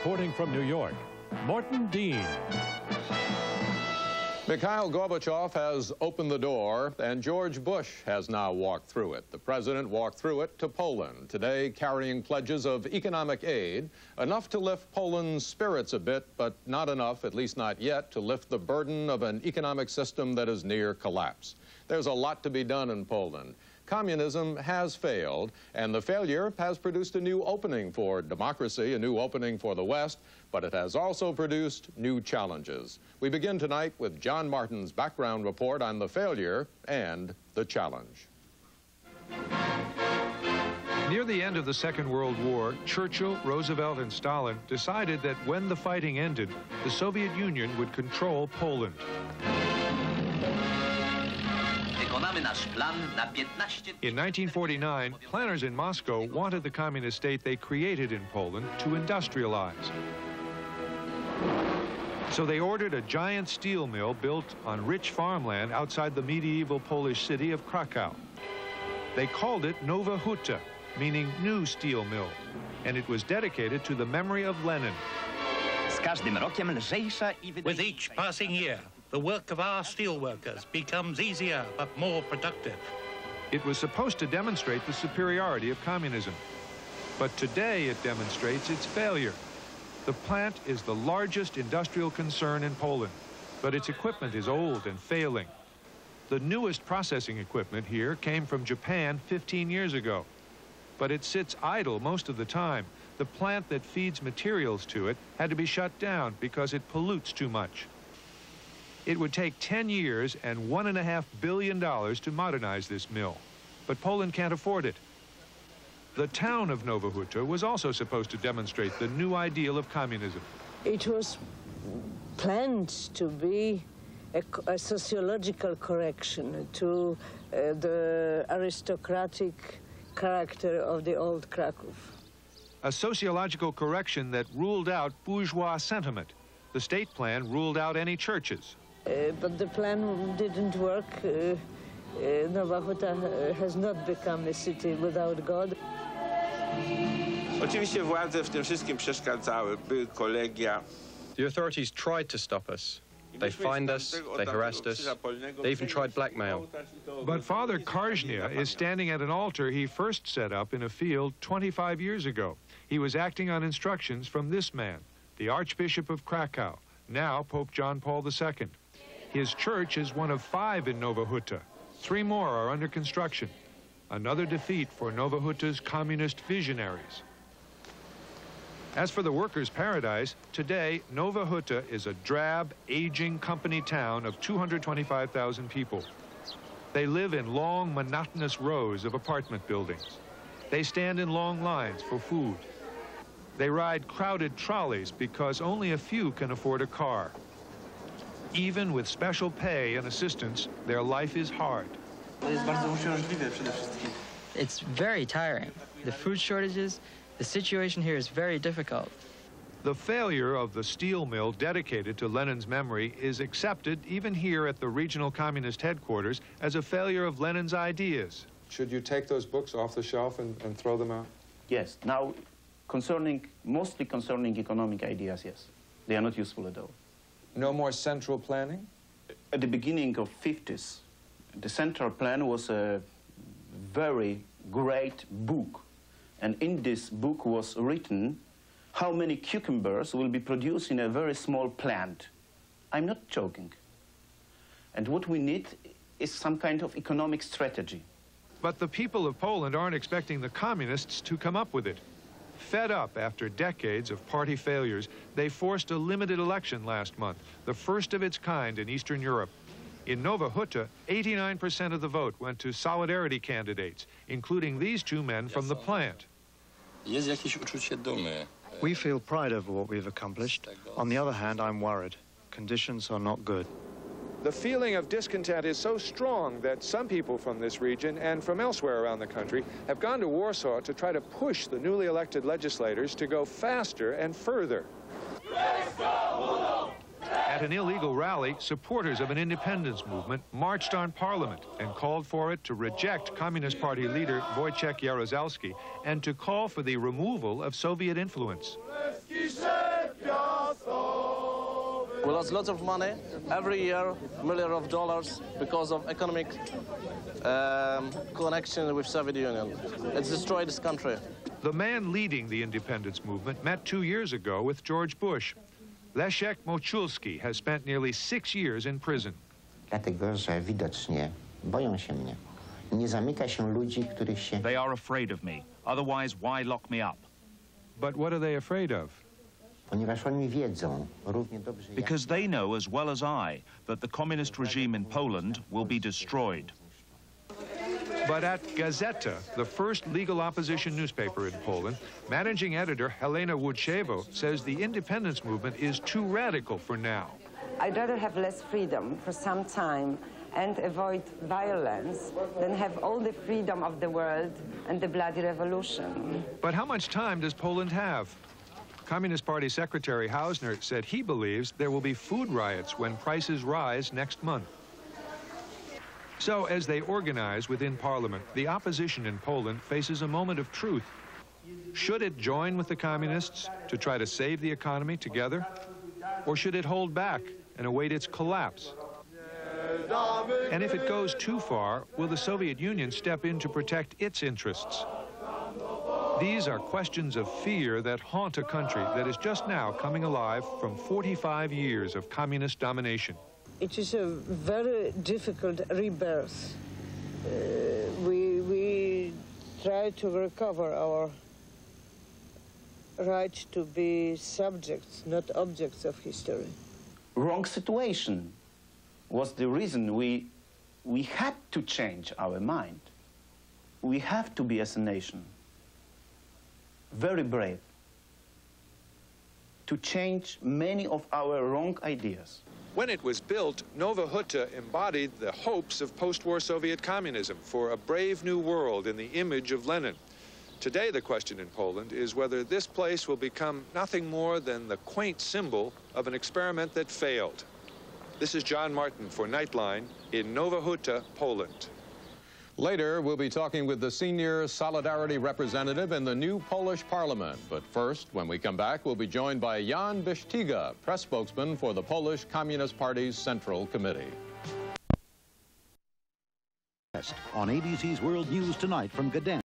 Reporting from New York, Morton Dean. Mikhail Gorbachev has opened the door, and George Bush has now walked through it. The president walked through it to Poland, today carrying pledges of economic aid, enough to lift Poland's spirits a bit, but not enough, at least not yet, to lift the burden of an economic system that is near collapse. There's a lot to be done in Poland. Communism has failed, and the failure has produced a new opening for democracy, a new opening for the West, but it has also produced new challenges. We begin tonight with John Martin's background report on the failure and the challenge. Near the end of the Second World War, Churchill, Roosevelt, and Stalin decided that when the fighting ended, the Soviet Union would control Poland. In 1949, planners in Moscow wanted the communist state they created in Poland to industrialize. So they ordered a giant steel mill built on rich farmland outside the medieval Polish city of Krakow. They called it Nowa Huta, meaning new steel mill, and it was dedicated to the memory of Lenin. With each passing year, the work of our steelworkers becomes easier but more productive. It was supposed to demonstrate the superiority of communism, but today it demonstrates its failure. The plant is the largest industrial concern in Poland, but its equipment is old and failing. The newest processing equipment here came from Japan 15 years ago, but it sits idle most of the time. The plant that feeds materials to it had to be shut down because it pollutes too much. It would take 10 years and $1.5 billion to modernize this mill, but Poland can't afford it. The town of Nowa Huta was also supposed to demonstrate the new ideal of communism. It was planned to be a sociological correction to the aristocratic character of the old Krakow. A sociological correction that ruled out bourgeois sentiment. The state plan ruled out any churches. But the plan didn't work. Nowa Huta has not become a city without God. Oczywiście władze w tym wszystkim przeszkadzały, były kolegia. The authorities tried to stop us. They fined us, they harassed us, they even tried blackmail. But Father Karsznia is standing at an altar he first set up in a field 25 years ago. He was acting on instructions from this man, the Archbishop of Krakow, now Pope John Paul II. His church is one of 5 in Nowa Huta. 3 more are under construction. Another defeat for Nowa Huta's communist visionaries. As for the workers' paradise, today Nowa Huta is a drab, aging company town of 225,000 people. They live in long, monotonous rows of apartment buildings. They stand in long lines for food. They ride crowded trolleys because only a few can afford a car. Even with special pay and assistance, their life is hard. It's very tiring. The food shortages, the situation here is very difficult. The failure of the steel mill dedicated to Lenin's memory is accepted even here at the regional communist headquarters as a failure of Lenin's ideas. Should you take those books off the shelf and throw them out? Yes. Now, mostly concerning economic ideas, yes. They are not useful at all. No more central planning? At the beginning of 50s, the central plan was a very great book. And in this book was written how many cucumbers will be produced in a very small plant. I'm not joking. And what we need is some kind of economic strategy. But the people of Poland aren't expecting the communists to come up with it. Fed up after decades of party failures, they forced a limited election last month, the first of its kind in Eastern Europe. In Nowa Huta, 89% of the vote went to Solidarity candidates, including these 2 men from the plant. We feel pride over what we've accomplished. On the other hand, I'm worried. Conditions are not good. The feeling of discontent is so strong that some people from this region and from elsewhere around the country have gone to Warsaw to try to push the newly elected legislators to go faster and further. At an illegal rally, supporters of an independence movement marched on Parliament and called for it to reject Communist Party leader Wojciech Jaruzelski and to call for the removal of Soviet influence. We lost lots of money every year, millions of dollars, because of economic connection with Soviet Union. It's destroyed this country. The man leading the independence movement met 2 years ago with George Bush. Leszek Moczulski has spent nearly 6 years in prison. Dlatego, że widocznie boją się mnie. Nie zamyka się ludzi, których się... They are afraid of me. Otherwise, why lock me up? But what are they afraid of? Ponieważ oni wiedzą równie dobrze jak... Because they know as well as I that the communist regime in Poland will be destroyed. But at Gazeta, the first legal opposition newspaper in Poland, managing editor Helena Łuczywo says the independence movement is too radical for now. I'd rather have less freedom for some time and avoid violence than have all the freedom of the world and the bloody revolution. But how much time does Poland have? Communist Party Secretary Hausner said he believes there will be food riots when prices rise next month. So as they organize within Parliament, the opposition in Poland faces a moment of truth. Should it join with the communists to try to save the economy together? Or should it hold back and await its collapse? And if it goes too far, will the Soviet Union step in to protect its interests? These are questions of fear that haunt a country that is just now coming alive from 45 years of communist domination. It is a very difficult rebirth. We try to recover our right to be subjects, not objects of history. Wrong situation was the reason we had to change our mind. We have to be, as a nation, very brave to change many of our wrong ideas. When it was built, Nowa Huta embodied the hopes of post-war Soviet communism for a brave new world in the image of Lenin. Today, the question in Poland is whether this place will become nothing more than the quaint symbol of an experiment that failed. This is John Martin for Nightline in Nowa Huta, Poland. Later, we'll be talking with the senior Solidarity representative in the new Polish parliament. But first, when we come back, we'll be joined by Jan Bisztyga, press spokesman for the Polish Communist Party's Central Committee. On ABC's World News Tonight from Gdańsk.